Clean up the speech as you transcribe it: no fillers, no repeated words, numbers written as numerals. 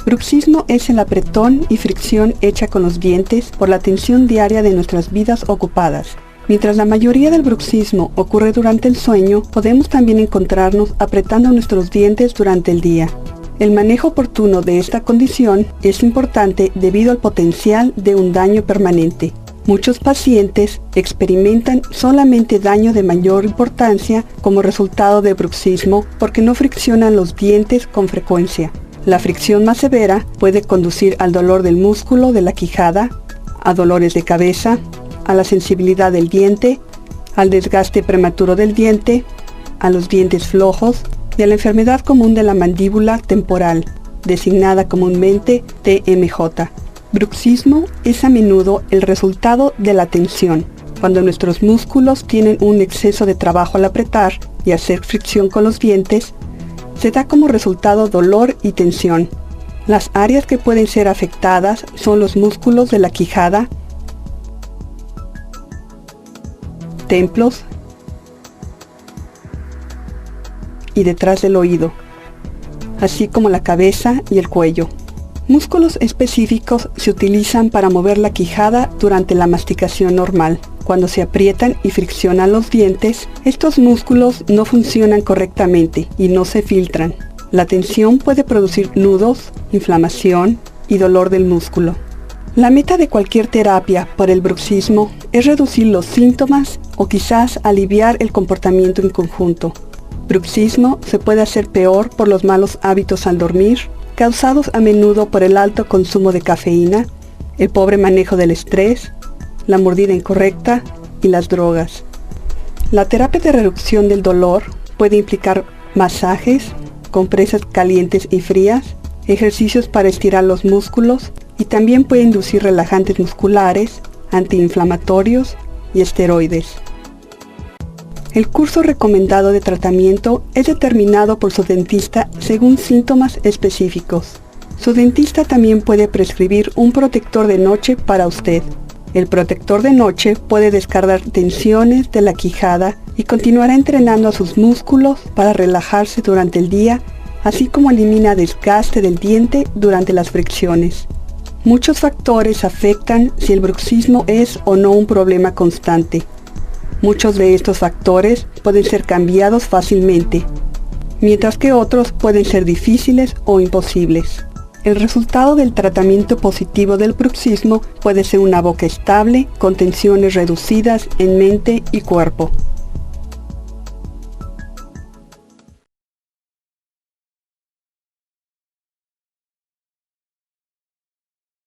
Bruxismo es el apretón y fricción hecha con los dientes por la tensión diaria de nuestras vidas ocupadas. Mientras la mayoría del bruxismo ocurre durante el sueño, podemos también encontrarnos apretando nuestros dientes durante el día. El manejo oportuno de esta condición es importante debido al potencial de un daño permanente. Muchos pacientes experimentan solamente daño de mayor importancia como resultado de bruxismo porque no friccionan los dientes con frecuencia. La fricción más severa puede conducir al dolor del músculo de la quijada, a dolores de cabeza, a la sensibilidad del diente, al desgaste prematuro del diente, a los dientes flojos y a la enfermedad común de la mandíbula temporal, designada comúnmente TMJ. Bruxismo es a menudo el resultado de la tensión, cuando nuestros músculos tienen un exceso de trabajo al apretar y hacer fricción con los dientes, se da como resultado dolor y tensión. Las áreas que pueden ser afectadas son los músculos de la quijada, templos y detrás del oído, así como la cabeza y el cuello. Músculos específicos se utilizan para mover la quijada durante la masticación normal. Cuando se aprietan y friccionan los dientes, estos músculos no funcionan correctamente y no se filtran. La tensión puede producir nudos, inflamación y dolor del músculo. La meta de cualquier terapia para el bruxismo es reducir los síntomas o quizás aliviar el comportamiento en conjunto. Bruxismo se puede hacer peor por los malos hábitos al dormir, causados a menudo por el alto consumo de cafeína, el pobre manejo del estrés, la mordida incorrecta y las drogas. La terapia de reducción del dolor puede implicar masajes, compresas calientes y frías, ejercicios para estirar los músculos y también puede inducir relajantes musculares, antiinflamatorios y esteroides. El curso recomendado de tratamiento es determinado por su dentista según síntomas específicos. Su dentista también puede prescribir un protector de noche para usted. El protector de noche puede descargar tensiones de la quijada y continuará entrenando a sus músculos para relajarse durante el día, así como elimina desgaste del diente durante las fricciones. Muchos factores afectan si el bruxismo es o no un problema constante. Muchos de estos factores pueden ser cambiados fácilmente, mientras que otros pueden ser difíciles o imposibles. El resultado del tratamiento positivo del bruxismo puede ser una boca estable con tensiones reducidas en mente y cuerpo.